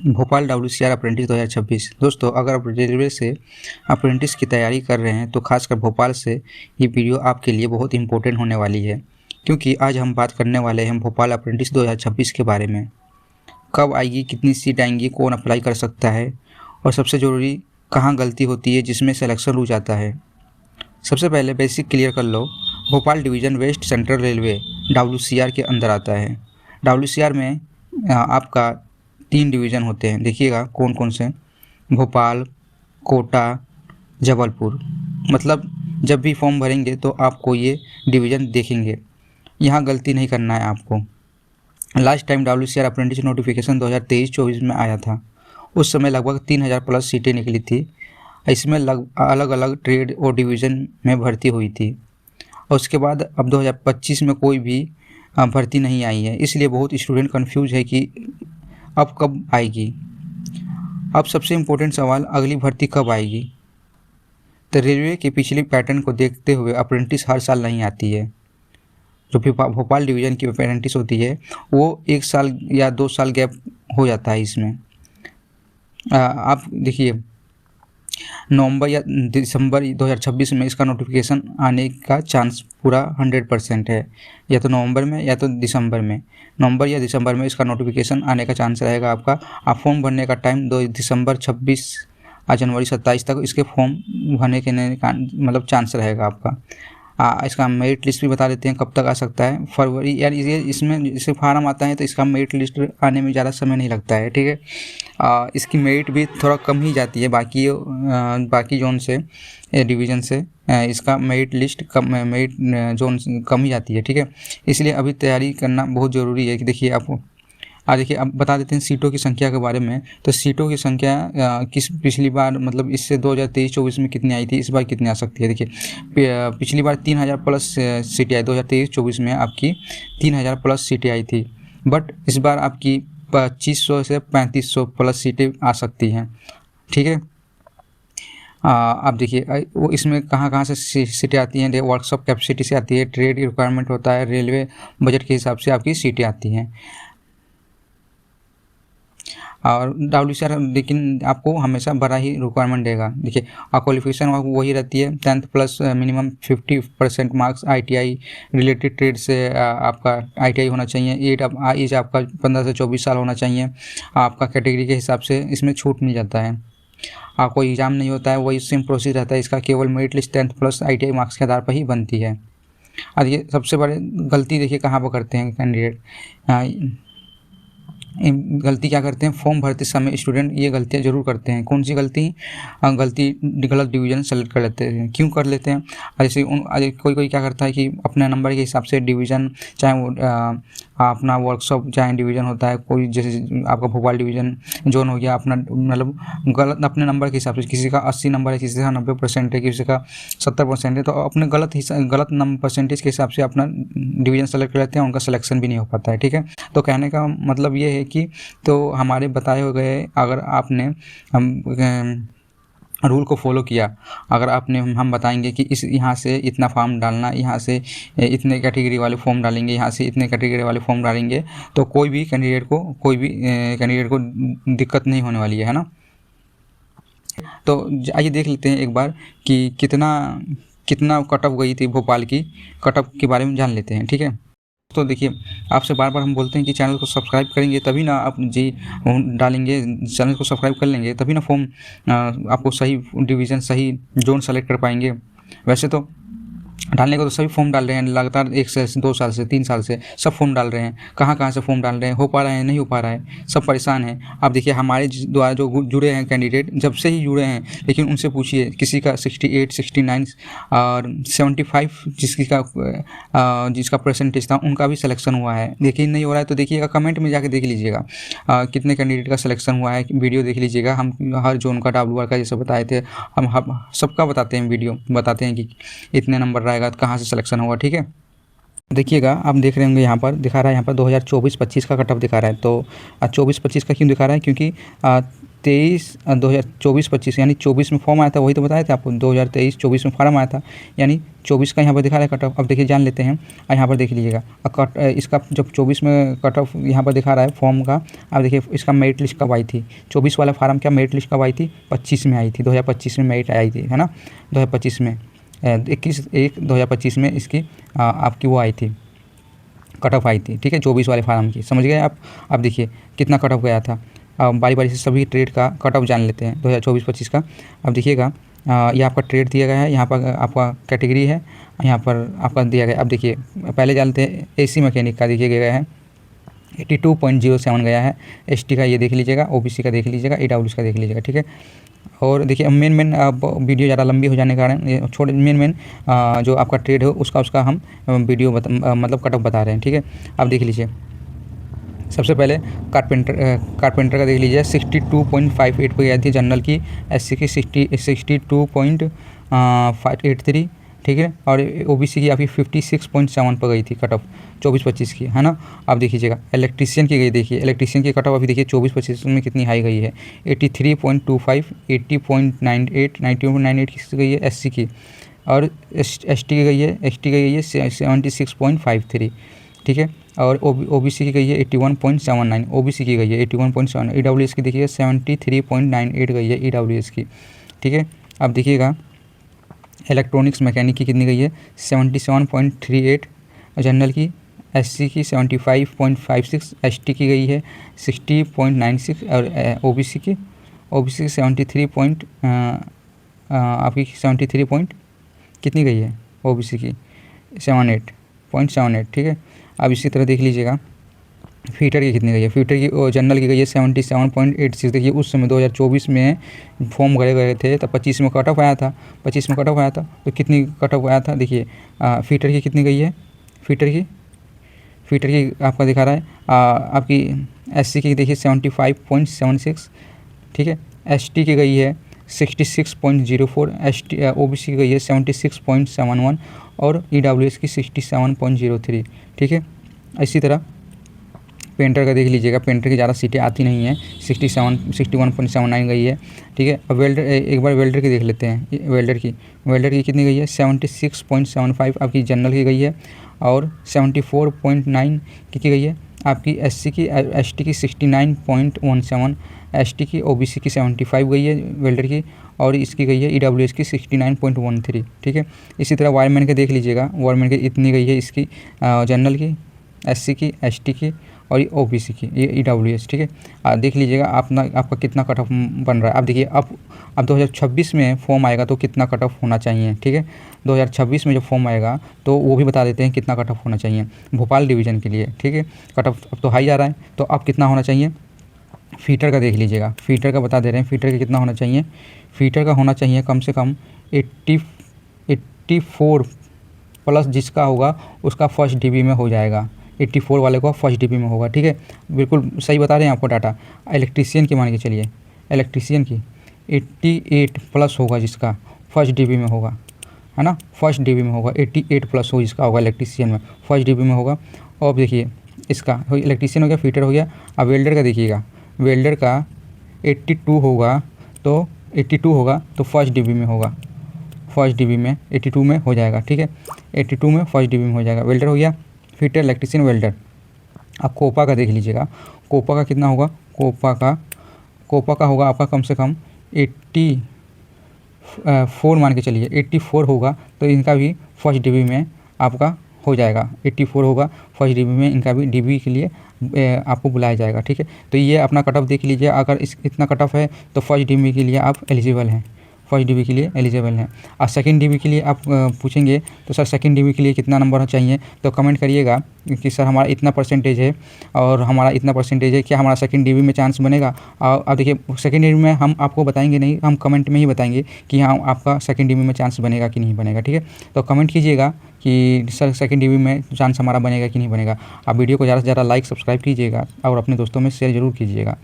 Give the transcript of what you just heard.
Bhopal WCR apprentice 2026। दोस्तों, अगर आप रेलवे से अप्रेंटिस की तैयारी कर रहे हैं तो खासकर भोपाल से ये वीडियो आपके लिए बहुत इंपॉर्टेंट होने वाली है, क्योंकि आज हम बात करने वाले हैं भोपाल अप्रेंटिस 2026 के बारे में। कब आएगी, कितनी सीट आएंगी, कौन अप्लाई कर सकता है और सबसे ज़रूरी कहाँ गलती होती है जिसमें सिलेक्शन रुक जाता है। सबसे पहले बेसिक क्लियर कर लो। Bhopal division West Central Railway WCR के अंदर आता है। WCR में आपका 3 डिवीज़न होते हैं। देखिएगा कौन कौन से। भोपाल, कोटा, जबलपुर। मतलब जब भी फॉर्म भरेंगे तो आपको ये डिवीज़न देखेंगे, यहाँ गलती नहीं करना है आपको। Last time WCR apprentice notification 2023-24 में आया था। उस समय लगभग 3000 प्लस सीटें निकली थी। इसमें अलग अलग ट्रेड और डिवीज़न में भर्ती हुई थी और उसके बाद अब 2025 में कोई भी भर्ती नहीं आई है, इसलिए बहुत स्टूडेंट कंफ्यूज है कि अब कब आएगी। अब सबसे इम्पोर्टेंट सवाल, अगली भर्ती कब आएगी। तो रेलवे के पिछले पैटर्न को देखते हुए अप्रेंटिस हर साल नहीं आती है। जो भी भोपाल डिवीज़न की अप्रेंटिस होती है वो 1 साल या 2 साल गैप हो जाता है इसमें। आप देखिए, नवंबर या दिसंबर 2026 में इसका नोटिफिकेशन आने का चांस पूरा 100% है। या तो नवंबर में या तो दिसंबर में, नवंबर या दिसंबर में इसका नोटिफिकेशन आने का चांस रहेगा आपका। आप फॉर्म भरने का टाइम 2 दिसंबर 26 जनवरी 27 तक इसके फॉर्म भरने के मतलब चांस रहेगा आपका। इसका मेरिट लिस्ट भी बता देते हैं कब तक आ सकता है। फरवरी, यानी ये इसमें जैसे फार्म आता है तो इसका मेरिट लिस्ट आने में ज़्यादा समय नहीं लगता है, ठीक है। इसकी मेरिट भी थोड़ा कम ही जाती है बाकी जोन से, डिवीज़न से। इसका मेरिट लिस्ट कम, मेरिट जोन कम ही जाती है, ठीक है। इसलिए अभी तैयारी करना बहुत ज़रूरी है कि देखिए आपको। देखिए अब बता देते हैं सीटों की संख्या के बारे में। तो सीटों की संख्या पिछली बार मतलब इससे 2023-24 में कितनी आई थी, इस बार कितनी आ सकती है। देखिए पिछली बार 3000 प्लस सीटें आई। 2023-24 में आपकी 3000 प्लस सीटें आई थी, बट इस बार आपकी 2500 से 3500 प्लस सीटें आ सकती हैं, ठीक है। अब देखिए वो इसमें कहाँ से सीटें आती हैं। वर्कशॉप कैपेसिटी से आती है, ट्रेड रिक्वायरमेंट होता है, रेलवे बजट के हिसाब से आपकी सीटें आती हैं। और WCR लेकिन आपको हमेशा बड़ा ही रिक्वायरमेंट देगा। देखिए क्वालिफिकेशन वही रहती है, 10th plus minimum 50% marks ITI related trade से आपका ITI होना चाहिए। एज आपका 15 से 24 साल होना चाहिए। आपका कैटेगरी के हिसाब से इसमें छूट मिल जाता है। कोई एग्ज़ाम नहीं होता है, वही सेम प्रोसेस रहता है इसका। केवल merit list 10th plus ITI marks के आधार पर ही बनती है। और ये सबसे बड़ी गलती देखिए कहाँ पर करते हैं कैंडिडेट। गलती क्या करते हैं, फॉर्म भरते समय स्टूडेंट ये गलतियाँ ज़रूर करते हैं। कौन सी गलती गलत डिवीज़न सेलेक्ट कर लेते हैं। क्यों कर लेते हैं, जैसे कोई क्या करता है कि अपने नंबर के हिसाब से डिवीज़न, चाहे वो अपना वर्कशॉप चाहे डिवीज़न होता है कोई, जैसे आपका भोपाल डिवीज़न जोन हो गया अपना, मतलब गलत अपने नंबर के हिसाब से। किसी का 80 नंबर है, किसी का 90% है, किसी का 70% है, तो अपने गलत नंबर परसेंटेज के हिसाब से अपना डिवीज़न सेलेक्ट कर लेते हैं। उनका सिलेक्शन भी नहीं हो पाता है, ठीक है। तो कहने का मतलब ये है कि तो हमारे बताए हुए गए, अगर आपने रूल को फॉलो किया, अगर आपने हम बताएंगे कि इस यहाँ से इतना फॉर्म डालना, यहाँ से इतने कैटेगरी वाले फॉर्म डालेंगे, यहाँ से इतने कैटेगरी वाले फॉर्म डालेंगे, तो कोई भी कैंडिडेट को दिक्कत नहीं होने वाली है ना। तो आइए देख लेते हैं एक बार कि कितना कट ऑफ गई थी भोपाल की। कट ऑफ के बारे में जान लेते हैं, ठीक है। तो देखिए आपसे बार बार हम बोलते हैं कि चैनल को सब्सक्राइब करेंगे तभी ना आप डालेंगे, चैनल को सब्सक्राइब कर लेंगे तभी ना फॉर्म आपको सही डिवीज़न, सही जोन सेलेक्ट कर पाएंगे। वैसे तो डालने को तो सभी फॉर्म डाल रहे हैं लगातार, 1 से 2 साल से 3 साल से सब फॉर्म डाल रहे हैं। कहाँ से फॉर्म डाल रहे हैं, हो पा रहा है नहीं हो पा रहा है, सब परेशान हैं। आप देखिए हमारे द्वारा जो जुड़े हैं कैंडिडेट, जब से ही जुड़े हैं, लेकिन उनसे पूछिए किसी का 68, 69 और 75 जिसका परसेंटेज था उनका भी सिलेक्शन हुआ है। देखिए नहीं हो रहा है तो देखिएगा, कमेंट में जाके देख लीजिएगा कितने कैंडिडेट का सिलेक्शन हुआ है। वीडियो देख लीजिएगा, हम हर जोन का WR का जैसे बताए थे, हम सबका बताते हैं, वीडियो बताते हैं कि इतने नंबर रहेगा तो कहाँ से सिलेक्शन होगा, ठीक है। देखिएगा आप देख रहे होंगे यहाँ पर दिखा रहा है, यहाँ पर 2024-25 का कट ऑफ दिखा रहा है। तो 24-25 का क्यों दिखा रहा है, क्योंकि 2024-25 यानी 24 में फॉर्म आया था, वही तो बताया था आपको, 2023-24 में फॉर्म आया था, यानी 24 का यहाँ पर दिखा रहा है कट ऑफ। अब देखिए जान लेते हैं, और यहाँ पर देख लीजिएगा इसका जब 24 में कट ऑफ यहाँ पर दिखा रहा है फॉर्म का। अब देखिए इसका मेरिट लिस्ट कब आई थी, 24 वाला फार्म क्या मेरिट लिस्ट कब आई थी, 25 में आई थी, 2025 में मेरिट आई थी, है ना, 2025 में 21/1/2025 में इसकी आपकी वो आई थी, कट ऑफ आई थी, ठीक है, 24 वाले फार्म की, समझ गए आप। अब देखिए कितना कट ऑफ गया था, बारी बारी से सभी ट्रेड का कट ऑफ जान लेते हैं 2024-25 का। अब देखिएगा ये आपका ट्रेड दिया गया है, यहाँ पर आपका कैटेगरी है, यहाँ पर आपका दिया गया। अब देखिए पहले जानते हैं एसी मैकेनिक का, देखिए गया है 82.07 गया है, एसटी का ये देख लीजिएगा, ओबीसी का देख लीजिएगा, ईडब्ल्यूएस का देख लीजिएगा, ठीक है। और देखिए मेन अब वीडियो ज़्यादा लंबी हो जाने के कारण ये छोटे मेन जो आपका ट्रेड हो उसका हम वीडियो मतलब कट ऑफ बता रहे हैं, ठीक है। अब देख लीजिए सबसे पहले कारपेंटर का देख लीजिए 62.58 पे गई थी जनरल की, एससी की 62.583, ठीक है, और ओबीसी की आपकी 56.7 पर गई थी कट ऑफ 24-25 की, है ना। अब देखिएगा इलेक्ट्रीशियन की गई, देखिए इलेक्ट्रीशियन की कट ऑफ अभी देखिए 24-25 में कितनी हाई गई है, 83.25, 80.98, 91.98 की गई है एससी की, और एसटी की गई है 76.53, ठीक है, और ओबीसी की गई है 81.79, ओबीसी की गई है 81.7, ईडब्ल्यूएस की देखिए 73.98 गई है ईडब्ल्यूएस की, ठीक है। अब देखिएगा इलेक्ट्रॉनिक्स मैकेनिक की कितनी गई है 77.38, जनरल की, एससी की 75.56, एसटी की गई है 60.96, और ओबीसी की 73 आपकी 73 पॉइंट कितनी गई है ओबीसी की 78.78, ठीक है। अब इसी तरह देख लीजिएगा फीटर की कितनी गई है, फीटर की जनरल की गई है 77.86। देखिए उस समय 2024 में फॉर्म भरे गए थे, तब 25 में कट ऑफ आया था, 25 में कट ऑफ आया था, तो कितनी कट ऑफ आया था देखिए, फीटर की कितनी गई है, फीटर की आपका दिखा रहा है आपकी एससी की देखिए 75.76, ठीक है, एसटी की गई है 66.04, एसटी ओबीसी की गई है 76.71, और ईडब्ल्यूएस की 67.03, ठीक है। इसी तरह पेंटर का देख लीजिएगा, पेंटर की ज़्यादा सीटें आती नहीं हैं, 61.79 गई है, ठीक है। अब वेल्डर, एक बार वेल्डर की देख लेते हैं, वेल्डर की कितनी गई है 76.75 आपकी जनरल की गई है, और 74.9 की गई है आपकी एससी की, एसटी की 69.17, एसटी की, ओबीसी की 75 गई है वेल्डर की, और इसकी गई है ईडब्ल्यूएस की 69.13, ठीक है। इसी तरह वायरमैन के देख लीजिएगा, वायरमैन की इतनी गई है इसकी जनरल की, एससी की, एसटी की, और ये ओबीसी की, ये ईडब्ल्यूएस, ठीक है। देख लीजिएगा आपका कितना कट ऑफ बन रहा है। अब देखिए अब 2026 में फॉर्म आएगा तो कितना कट ऑफ होना चाहिए, ठीक है। 2026 में जब फॉर्म आएगा तो वो भी बता देते हैं कितना कट ऑफ होना चाहिए भोपाल डिवीज़न के लिए, ठीक है। कट ऑफ अब तो हाई आ रहा है, तो अब कितना होना चाहिए, फीटर का देख लीजिएगा, फीटर का बता दे रहे हैं, फीटर का कितना होना चाहिए, फीटर का होना चाहिए कम से कम 84 प्लस, जिसका होगा उसका फर्स्ट डीबी में हो जाएगा, 84 वाले को फर्स्ट डीबी में होगा, ठीक है। बिल्कुल सही बता रहे हैं आपको डाटा। इलेक्ट्रीशियन की मान के चलिए, इलेक्ट्रीशियन की 88 प्लस होगा जिसका फर्स्ट डीबी में होगा, है ना, फर्स्ट डीबी में होगा, 88 प्लस हो जिसका होगा इलेक्ट्रीशियन में, फर्स्ट डीबी में होगा। और देखिए इसका इलेक्ट्रीशियन हो गया, फीटर हो गया। अब वेल्डर का देखिएगा, वेल्डर का 82 होगा तो फर्स्ट डीबी में होगा, फर्स्ट डीबी में 82 में हो जाएगा, ठीक है, 82 में फर्स्ट डीबी में हो जाएगा। वेल्डर हो गया, फीटर, इलेक्ट्रीशियन, वेल्डर। अब कोपा का देख लीजिएगा, कोपा का कितना होगा, कोपा का होगा आपका कम से कम 84 मान के चलिए, 84 होगा तो इनका भी फर्स्ट डीबी में आपका हो जाएगा, 84 होगा फर्स्ट डीबी में, इनका भी डीबी के लिए आपको बुलाया जाएगा, ठीक है। तो ये अपना कट ऑफ देख लीजिए, अगर इतना कट ऑफ है तो फर्स्ट डीबी के लिए आप एलिजिबल हैं, फर्स्ट डीबी के लिए एलिजिबल हैं। और सेकंड डीबी के लिए आप पूछेंगे तो सर सेकंड डीबी के लिए कितना नंबर चाहिए, तो कमेंट करिएगा कि सर हमारा इतना परसेंटेज है और हमारा इतना परसेंटेज है, क्या हमारा सेकंड डीबी में चांस बनेगा। और अब देखिए सेकंड डीबी में हम आपको बताएंगे नहीं, हम कमेंट में ही बताएंगे कि हाँ आपका सेकंड डीबी में चांस बनेगा कि नहीं बनेगा, ठीक है। तो कमेंट कीजिएगा कि सर सेकंड डीबी में चांस हमारा बनेगा कि नहीं बनेगा। आप वीडियो को ज़्यादा से ज़्यादा लाइक सब्सक्राइब कीजिएगा और अपने दोस्तों में शेयर ज़रूर कीजिएगा।